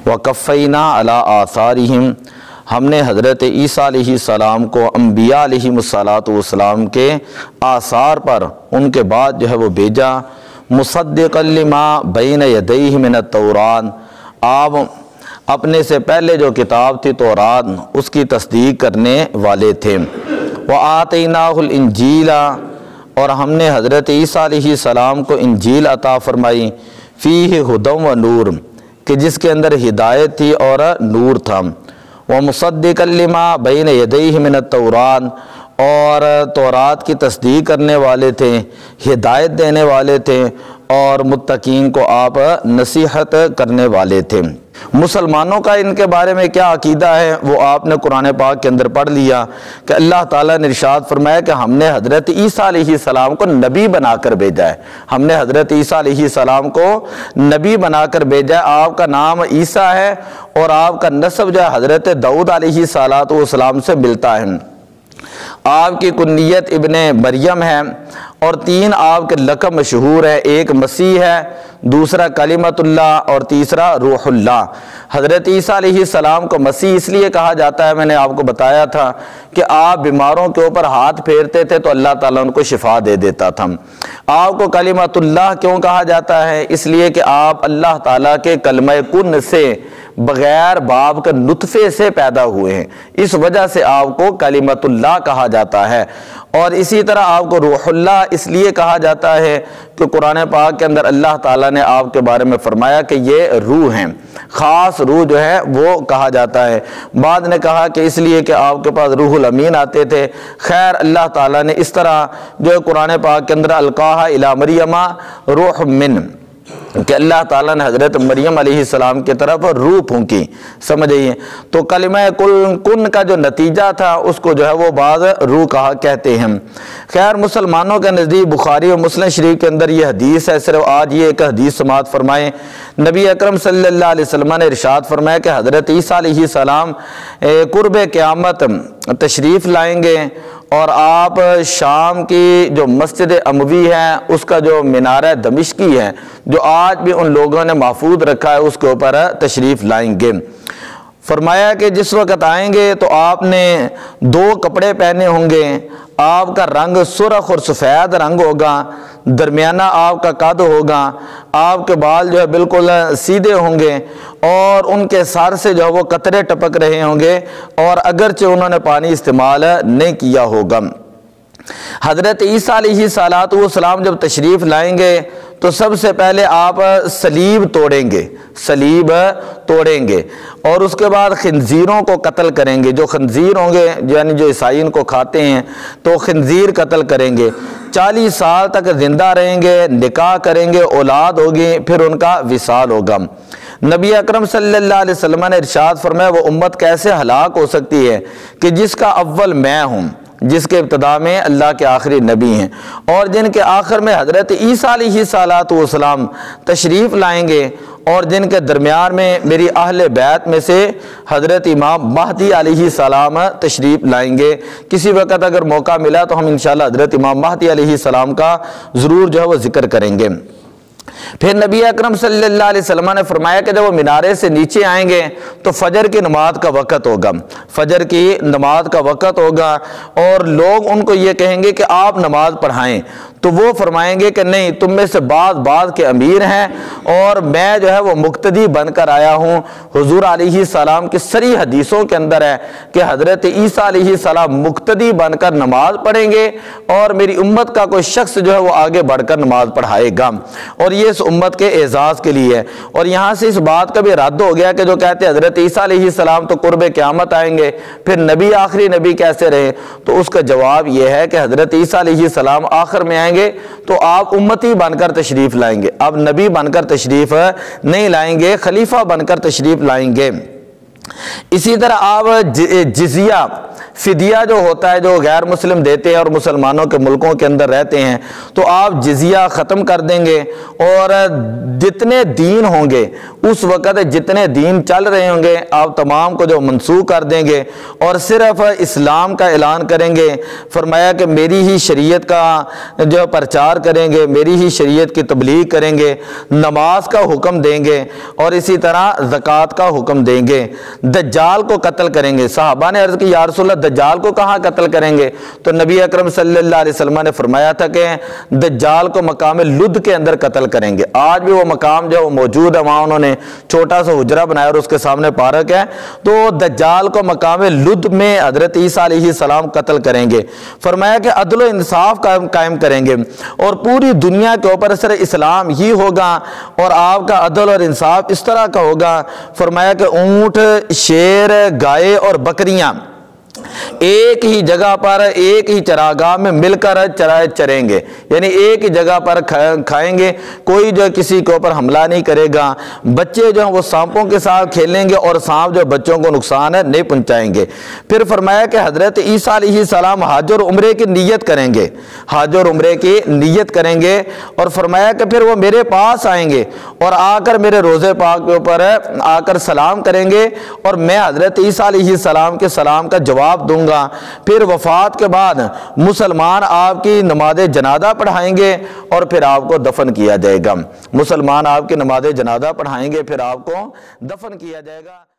وَقَفَّيْنَا عَلَىٰ آثَارِهِمْ، ہم نے حضرت عیسیٰ علیہ السلام کو انبیاء علیہ السلام کے آثار پر ان کے بعد جو ہے وہ بھیجا، مصدقا لما بین یدیہ من التوراۃ، آپ اپنے سے پہلے جو کتاب تھی تورات اس کی تصدیق کرنے والے تھے۔ وَآتَيْنَاهُ الْإِنْجِيلَ، اور ہم نے حضرت عیسیٰ علیہ السلام کو انجیل عطا فرمائی، فیہ ھدی و نور، کہ جس کے اندر ہدایت تھی اور نور تھا، وَمُصَدِّقًا لِمَا بَيْنَ يَدَيْهِ مِنَ التَّوْرَاۃ، اور تورات کی تصدیق کرنے والے تھے، ہدایت دینے والے تھے، اور متقین کو آپ نصیحت کرنے والے تھے۔ مسلمانوں کا ان کے بارے میں کیا عقیدہ ہے وہ آپ نے قرآن پاک کے اندر پڑھ لیا کہ اللہ تعالیٰ نے ارشاد فرمایا کہ ہم نے حضرت عیسیٰ علیہ السلام کو نبی بنا کر بھیجا ہے، ہم نے حضرت عیسیٰ علیہ السلام کو نبی بنا کر بھیجا ہے۔ آپ کا نام عیسیٰ ہے اور آپ کا نسب جو ہے حضرت داؤد علیہ السلام سے ملتا ہے۔ آپ کی کنیت ابن مریم ہے، اور 3 آپ کے لقب مشہور ہیں، ایک مسیح ہے، دوسرا کلمۃ اللہ، اور تیسرا روح اللہ۔ حضرت عیسیٰ علیہ السلام کو مسیح اس لیے کہا جاتا ہے، میں نے آپ کو بتایا تھا کہ آپ بیماروں کے اوپر ہاتھ پھیرتے تھے تو اللہ تعالیٰ ان کو شفا دے دیتا تھا۔ آپ کو کلمۃ اللہ کیوں کہا جاتا ہے؟ اس لیے کہ آپ اللہ تعالیٰ کے کلمہ کن سے بغیر باپ کے نطفے سے پیدا ہوئے ہیں، اس وجہ سے آپ کو کلمۃ اللہ کہا جاتا ہے۔ اور اسی طرح آپ کو روح اللہ اس لیے کہا جاتا ہے کہ قرآن پاک کے اندر اللہ تعالیٰ نے آپ کے بارے میں فرمایا کہ یہ روح ہیں، خاص روح جو ہے وہ کہا جاتا ہے۔ بعد نے کہا کہ اس لیے کہ آپ کے پاس روح الامین آتے تھے۔ خیر، اللہ تعالیٰ نے اس طرح جو ہے قرآن پاک کے اندر القاہا الی مریم روح من، کہ اللہ تعالیٰ نے حضرت مریم علیہ السلام کی طرف روح پھونکی، سمجھئیے۔ تو کلمہ کن کا جو نتیجہ تھا اس کو جو ہے وہ بعض روح کہتے ہیں۔ خیر، مسلمانوں کے نزدیک بخاری و مسلم شریف کے اندر یہ حدیث ہے، صرف آج یہ ایک حدیث سماعت فرمائیں۔ نبی اکرم صلی اللہ علیہ وسلم نے ارشاد فرمایا کہ حضرت عیسیٰ علیہ السلام قرب قیامت تشریف لائیں گے، اور آپ شام کی جو مسجد اموی ہے اس کا جو مینارہ دمشقی ہے جو آج بھی ان لوگوں نے محفوظ رکھا ہے اس کے اوپر تشریف لائیں گے۔ فرمایا کہ جس وقت آئیں گے تو آپ نے 2 کپڑے پہنے ہوں گے، آپ کا رنگ سرخ اور سفید رنگ ہوگا، درمیانہ آپ کا قد ہوگا، آپ کے بال جو ہے بالکل سیدھے ہوں گے، اور ان کے سر سے جو ہے وہ قطرے ٹپک رہے ہوں گے، اور اگرچہ انہوں نے پانی استعمال نہیں کیا ہوگا۔ حضرت عیسیٰ علیہ السلام جب تشریف لائیں گے تو سب سے پہلے آپ صلیب توڑیں گے، اور اس کے بعد خنزیروں کو قتل کریں گے۔ جو خنزیر ہوں گے یعنی جو عیسائی ان کو کھاتے ہیں تو خنزیر قتل کریں گے، 40 سال تک زندہ رہیں گے، نکاح کریں گے، اولاد ہوگی، پھر ان کا وصال ہوگا۔ نبی اکرم صلی اللہ علیہ وسلم نے ارشاد فرمایا وہ امت کیسے ہلاک ہو سکتی ہے کہ جس کا اول میں ہوں، جس کے ابتدا میں اللہ کے آخری نبی ہیں، اور جن کے آخر میں حضرت عیسیٰ علیہ السلام تشریف لائیں گے، اور جن کے درمیان میں میری اہل بیت میں سے حضرت امام مہدی علیہ السلام تشریف لائیں گے۔ کسی وقت اگر موقع ملا تو ہم انشاءاللہ حضرت امام مہدی علیہ السلام کا ضرور جو ہے وہ ذکر کریں گے۔ پھر نبی اکرم صلی اللہ علیہ وسلم نے فرمایا کہ جب وہ مینارے سے نیچے آئیں گے تو فجر کی نماز کا وقت ہوگا، فجر کی نماز کا وقت ہوگا، اور لوگ ان کو یہ کہیں گے کہ آپ نماز پڑھائیں، تو وہ فرمائیں گے کہ نہیں، تم میں سے بعض کے امیر ہیں، اور میں جو ہے وہ مقتدی بن کر آیا ہوں۔ حضور علیہ السلام کی صریح حدیثوں کے اندر ہے کہ حضرت عیسیٰ علیہ السلام مقتدی بن کر نماز پڑھیں گے، اور میری امت کا کوئی شخص جو ہے وہ آگے بڑھ کر نماز پڑھائے گا، اور یہ اس امت کے اعزاز کے لیے ہے۔ اور یہاں سے اس بات کا بھی رد ہو گیا کہ جو کہتے ہیں حضرت عیسیٰ علیہ السلام تو قرب قیامت آئیں گے، پھر نبی آخری نبی کیسے رہے؟ تو اس کا جواب یہ ہے کہ حضرت عیسیٰ علیہ السلام آخر میں آئیں گے تو آپ امتی بن کر تشریف لائیں گے، اب نبی بن کر تشریف نہیں لائیں گے، خلیفہ بن کر تشریف لائیں گے۔ اسی طرح آپ جزیہ فدیہ جو ہوتا ہے جو غیر مسلم دیتے ہیں اور مسلمانوں کے ملکوں کے اندر رہتے ہیں، تو آپ جزیہ ختم کر دیں گے، اور جتنے دین ہوں گے اس وقت جتنے دین چل رہے ہوں گے آپ تمام کو جو منسوخ کر دیں گے اور صرف اسلام کا اعلان کریں گے۔ فرمایا کہ میری ہی شریعت کا جو پرچار کریں گے، میری ہی شریعت کی تبلیغ کریں گے، نماز کا حکم دیں گے اور اسی طرح زکوٰۃ کا حکم دیں گے، دجال کو قتل کریں گے۔ صحابہ نے عرض کی یا رسول اللہ دجال کو کہاں قتل کریں گے؟ تو نبی اکرم صلی اللہ علیہ وسلم نے فرمایا تھا کہ دجال کو مقام لد کے اندر قتل کریں گے۔ آج بھی وہ مقام جو موجود ہے، وہاں انہوں نے چھوٹا سا حجرہ بنایا اور اس کے سامنے پارک ہے، تو دجال کو مقام لد میں حضرت عیسیٰ علیہ السلام قتل کریں گے۔ فرمایا کہ عدل و انصاف قائم کریں گے اور پوری دنیا کے اوپر صرف اسلام ہی ہوگا اور آپ کا عدل اور انصاف اس طرح کا ہوگا۔ فرمایا کہ اونٹ، شیر، گائے اور بکریاں ایک ہی جگہ پر ایک ہی چراگاہ میں مل کر چریں گے، یعنی ایک ہی جگہ پر کھائیں گے، کوئی جو کسی کے اوپر حملہ نہیں کرے گا۔ بچے جو ہیں وہ سانپوں کے ساتھ کھیلیں گے اور سانپ جو بچوں کو نقصان ہے نہیں پہنچائیں گے۔ پھر فرمایا کہ حضرت عیسیٰ علیہ السلام حج اور عمرے کی نیت کریں گے، حج اور عمرے کی نیت کریں گے، اور فرمایا کہ پھر وہ میرے پاس آئیں گے اور آ کر میرے روضے پاک کے اوپر آ کر سلام کریں گے اور میں حضرت عیسیٰ علیہ السلام کے سلام کا جواب دوں گا۔ پھر وفات کے بعد مسلمان آپ کی نماز جنازہ پڑھائیں گے اور پھر آپ کو دفن کیا جائے گا۔ مسلمان آپ کی نماز جنازہ پڑھائیں گے، پھر آپ کو دفن کیا جائے گا۔